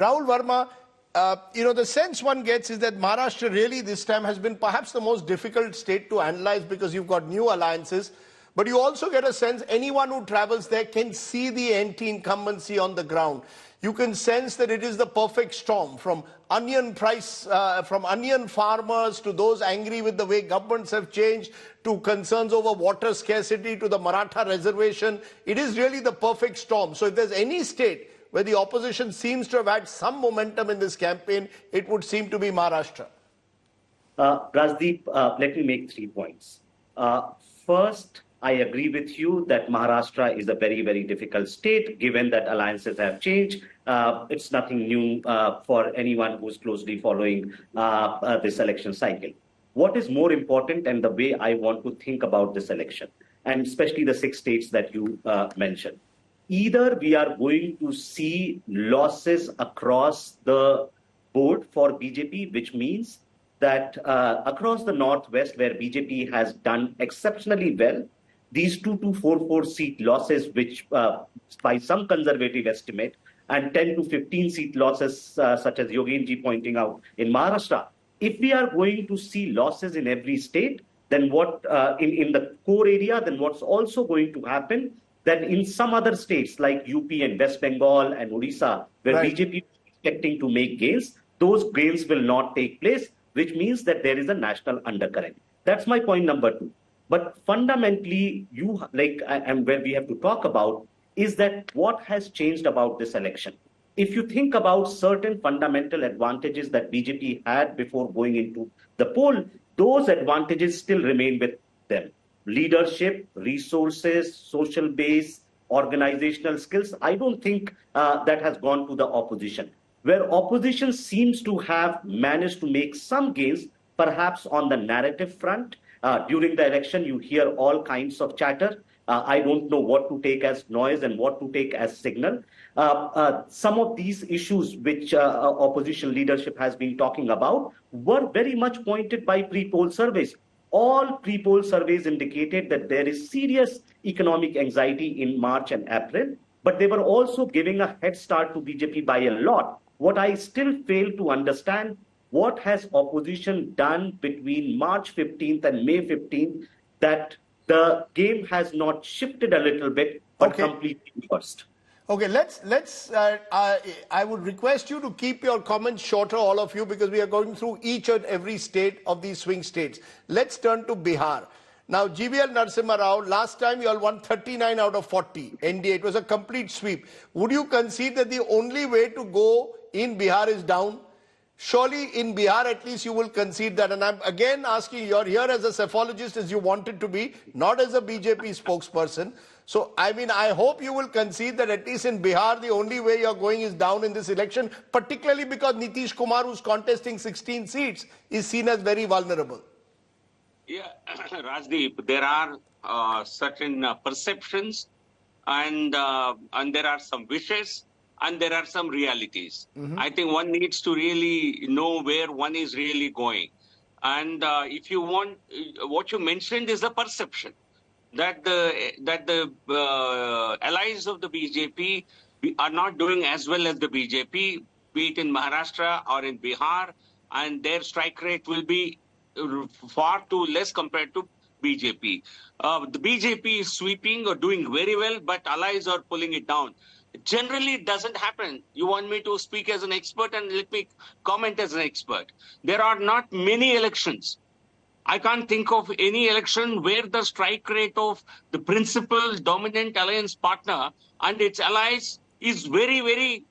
Rahul Verma, the sense one gets is that Maharashtra really this time has been perhaps the most difficult state to analyze because you've got new alliances. But you also get a sense anyone who travels there can see the anti-incumbency on the ground. You can sense that it is the perfect storm from onion farmers to those angry with the way governments have changed to concerns over water scarcity to the Maratha reservation. It is really the perfect storm. So if there's any state where the opposition seems to have had some momentum in this campaign, it would seem to be Maharashtra. Rajdeep, let me make 3 points. First, I agree with you that Maharashtra is a very, very difficult state, given that alliances have changed. It's nothing new for anyone who's closely following this election cycle. What is more important, and the way I want to think about this election, and especially the 6 states that you mentioned, either we are going to see losses across the board for BJP, which means that across the Northwest, where BJP has done exceptionally well, these 2 to 4 seat losses, which by some conservative estimate, and 10 to 15 seat losses, such as Yogenji pointing out in Maharashtra, if we are going to see losses in every state, then what in the core area, then what's also going to happen, that in some other states like UP and West Bengal and Odisha, where BJP is expecting to make gains, those gains will not take place, which means that there is a national undercurrent. That's my point number 2. But fundamentally, and where we have to talk about is that what has changed about this election. If you think about certain fundamental advantages that BJP had before going into the poll, those advantages still remain with them. Leadership, resources, social base, organizational skills. I don't think that has gone to the opposition. Where opposition seems to have managed to make some gains, perhaps on the narrative front. During the election, you hear all kinds of chatter. I don't know what to take as noise and what to take as signal. Some of these issues which opposition leadership has been talking about were very much pointed by pre-poll surveys. All pre-poll surveys indicated that there is serious economic anxiety in March and April, but they were also giving a head start to BJP by a lot. What I still fail to understand, what has opposition done between March 15th and May 15th that the game has not shifted a little bit, but completely reversed? Okay, I would request you to keep your comments shorter, all of you, because we are going through each and every state of these swing states. Let's turn to Bihar. Now, GVL Narasimha Rao, last time you all won 39 out of 40 NDA. It was a complete sweep. Would you concede that the only way to go in Bihar is down? Surely in Bihar, at least you will concede that. And I'm again asking, you're here as a psephologist as you wanted to be, not as a BJP spokesperson. So, I hope you will concede that at least in Bihar, the only way you're going is down in this election, particularly because Nitish Kumar, who's contesting 16 seats, is seen as very vulnerable. Yeah, Rajdeep, there are certain perceptions and there are some wishes and there are some realities. I think one needs to really know where one is really going. And if you want, what you mentioned is a perception that the allies of the BJP are not doing as well as the BJP, be it in Maharashtra or in Bihar, and their strike rate will be far too less compared to BJP. The BJP is sweeping or doing very well, but allies are pulling it down. Generally, it doesn't happen. You want me to speak as an expert, and let me comment as an expert. There are not many elections. I can't think of any election where the strike rate of the principal dominant alliance partner and its allies is very, very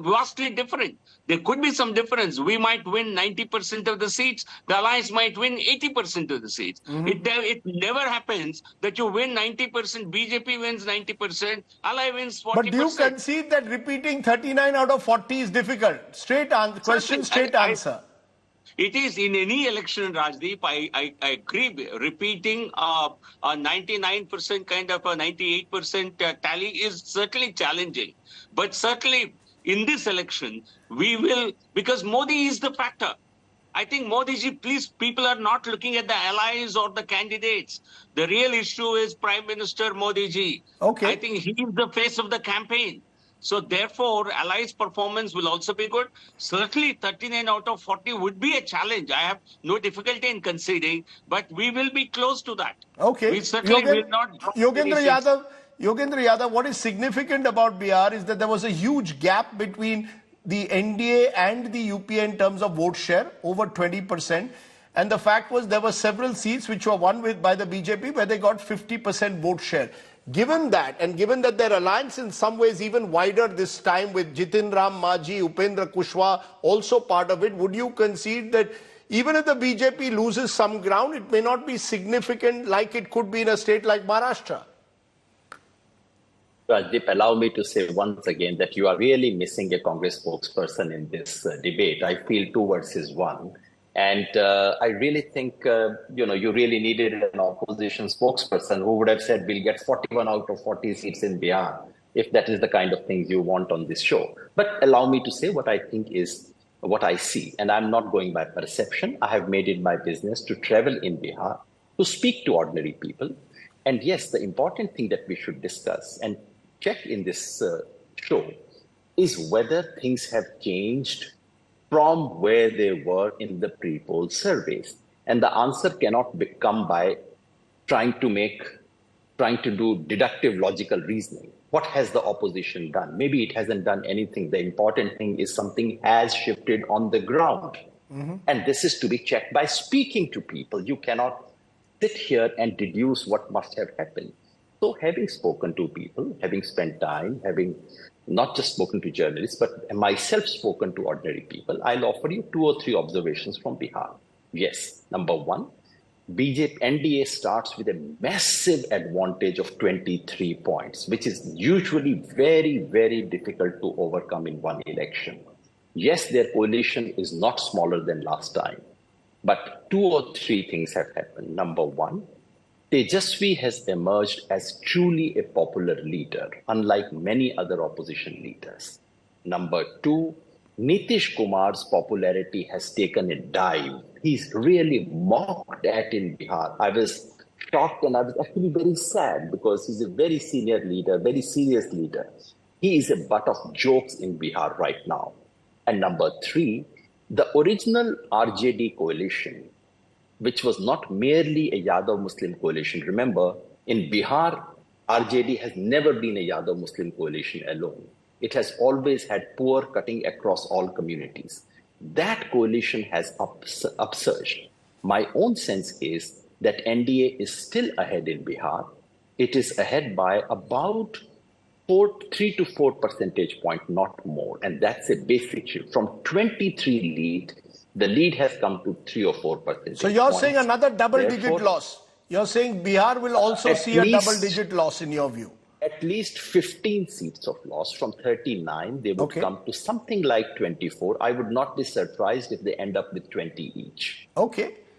vastly different. There could be some difference. We might win 90% of the seats. The allies might win 80% of the seats. It never happens that you win 90%, BJP wins 90%, ally wins 40%. But do you concede that repeating 39 out of 40 is difficult? Straight question, straight answer. It is in any election, Rajdeep. I agree. Repeating a 99% kind of a 98% tally is certainly challenging. But certainly in this election, we will, because Modi is the factor. I think Modi ji, please, people are not looking at the allies or the candidates. The real issue is Prime Minister Modi ji. Okay. I think he is the face of the campaign. So therefore, Allies' performance will also be good. Certainly, 39 out of 40 would be a challenge. I have no difficulty in conceding, but we will be close to that. Okay. We certainly will not drop Yogendra 26. Yadav, Yogendra Yadav, what is significant about Bihar is that there was a huge gap between the NDA and the UPA in terms of vote share, over 20%. And the fact was there were several seats which were won by the BJP where they got 50% vote share. Given that, and given that their alliance in some ways even wider this time with Jitin Ram Majhi, Upendra Kushwaha also part of it, would you concede that even if the BJP loses some ground, it may not be significant like it could be in a state like Maharashtra? Rajdeep, allow me to say once again that you are really missing a Congress spokesperson in this debate. I feel 2 versus 1. And I really think, you really needed an opposition spokesperson who would have said, we'll get 41 out of 40 seats in Bihar, if that is the kind of things you want on this show. But allow me to say what I think is what I see. And I'm not going by perception. I have made it my business to travel in Bihar, to speak to ordinary people. And yes, the important thing that we should discuss and check in this show is whether things have changed from where they were in the pre-poll surveys. And the answer cannot come by trying to do deductive logical reasoning. What has the opposition done? Maybe it hasn't done anything. The important thing is something has shifted on the ground. Mm-hmm. And this is to be checked by speaking to people. You cannot sit here and deduce what must have happened. So having spoken to people, having spent time, having not just spoken to journalists, but myself spoken to ordinary people, I'll offer you 2 or 3 observations from Bihar. Yes, number 1, BJP NDA starts with a massive advantage of 23 points, which is usually very, very difficult to overcome in one election. Yes, their coalition is not smaller than last time, but 2 or 3 things have happened. Number 1, Tejasvi has emerged as truly a popular leader, unlike many other opposition leaders. Number 2, Nitish Kumar's popularity has taken a dive. He's really mocked at in Bihar. I was shocked and I was actually very sad because he's a very senior leader, very serious leader. He is a butt of jokes in Bihar right now. And number 3, the original RJD coalition, which was not merely a Yadav Muslim coalition. Remember, in Bihar, RJD has never been a Yadav Muslim coalition alone. It has always had poor cutting across all communities. That coalition has upsurged. My own sense is that NDA is still ahead in Bihar. It is ahead by about 3 to 4 percentage points, not more. And that's a basic shift. From 23 lead, the lead has come to 3 or 4 percentage So you're points. saying another double-digit loss. You're saying Bihar will also see a double-digit loss in your view. At least 15 seats of loss from 39. They would come to something like 24. I would not be surprised if they end up with 20 each. Okay.